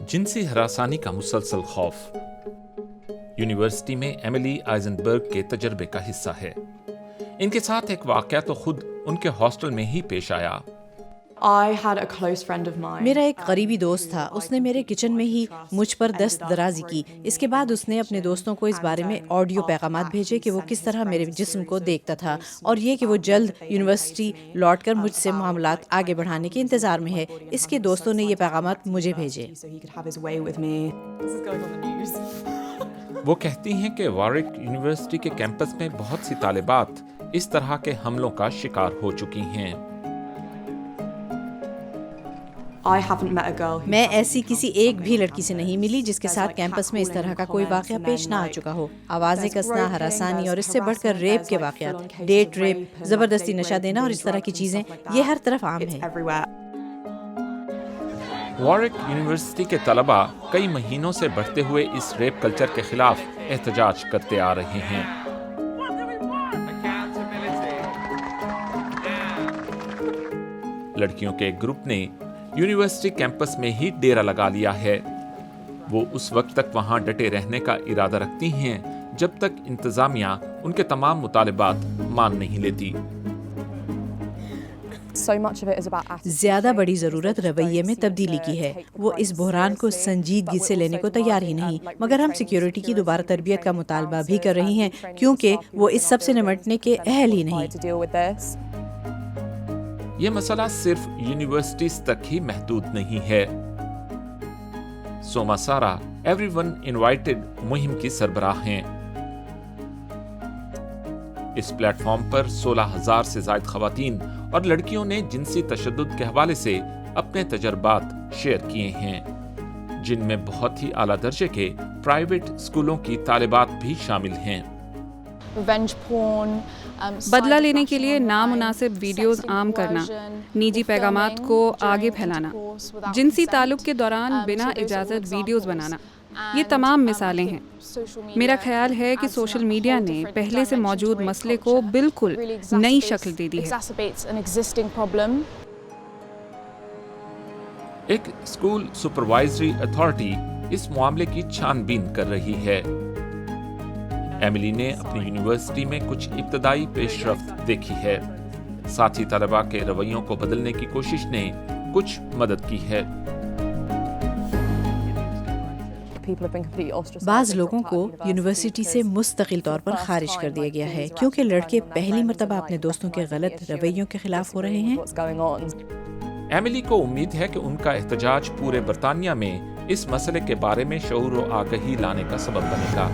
जिनसी हरासानी का मुसलसल खौफ यूनिवर्सिटी में एमिली आइजनबर्ग के तजर्बे का हिस्सा है। इनके साथ एक वाकया तो खुद उनके हॉस्टल में ही पेश आया। मेरा एक करीबी दोस्त था, उसने मेरे किचन में ही मुझ पर दस्त दराजी की। इसके बाद उसने अपने दोस्तों को इस बारे में ऑडियो पैगामात भेजे कि वो किस तरह मेरे जिस्म को देखता था और ये कि वो जल्द यूनिवर्सिटी लौटकर मुझसे मामलात आगे बढ़ाने के इंतजार में है। इसके दोस्तों ने ये पैगामात मुझे भेजे। वो कहती हैं कि वारिक यूनिवर्सिटी के कैंपस में बहुत सी तालिबात इस तरह के हमलों का शिकार हो चुकी हैं। मैं ऐसी किसी एक भी लड़की से नहीं मिली जिसके साथ कैंपस में इस तरह का कोई वाकया पेश ना आ चुका हो। आवाजें कसना, हरासानी और इससे बढ़कर रेप के वाकयात, डेट रेप, जबरदस्ती नशा देना और इस तरह की चीजें ये हर तरफ आम है। वारिक यूनिवर्सिटी के तलबा कई महीनों से बढ़ते हुए इस रेप कल्चर के खिलाफ एहतजाज करते आ रहे हैं। लड़कियों के एक ग्रुप ने यूनिवर्सिटी कैंपस में ही डेरा लगा लिया है। वो उस वक्त तक वहां डटे रहने का इरादा रखती हैं जब तक इंतजामिया उनके तमाम मुतालिबात मान नहीं लेती। ज्यादा बड़ी जरूरत रवैये में तब्दीली की है। वो इस बहरान को संजीदगी से लेने को तैयार ही नहीं, मगर हम सिक्योरिटी की दोबारा तरबियत का मुतालबा भी कर रही हैं क्योंकि वो इस सब से निपटने के अहल ही नहीं। ये मसला सिर्फ यूनिवर्सिटीज तक ही महदूद नहीं है। सोमा सारा एवरीवन इनवाइटेड मुहिम की सरबराह हैं। इस प्लेटफॉर्म पर 16,000 से ज्यादा खवातीन और लड़कियों ने जिनसी तशद्दुद के हवाले से अपने तजर्बात शेयर किए हैं, जिनमें बहुत ही आला दर्जे के प्राइवेट स्कूलों की तालिबात भी शामिल हैं। बदला लेने के लिए नामुनासिब वीडियोस आम करना, निजी पैगामात को आगे फैलाना, जिनसी ताल्लुक के दौरान बिना इजाज़त वीडियोस बनाना, ये तमाम मिसालें हैं। मेरा ख्याल है कि सोशल मीडिया ने पहले से मौजूद मसले को बिल्कुल नई शक्ल दे दी है। एक स्कूल सुपरवाइजरी अथॉरिटी इस मामले की छानबीन कर रही है। एमिली ने अपनी यूनिवर्सिटी में कुछ इब्तदाई पेशरफ्त देखी है। साथ ही तलबा के रवैयों को बदलने की कोशिश ने कुछ मदद की है। बाज़ लोगों को यूनिवर्सिटी से मुस्तकिल तौर पर खारिज कर दिया गया है क्योंकि लड़के पहली मर्तबा अपने दोस्तों के गलत रवैयों के खिलाफ हो रहे हैं। एमिली को उम्मीद है कि उनका एहतजाज पूरे बरतानिया में इस मसले के बारे में शऊर व आगही लाने का सबब बनेगा।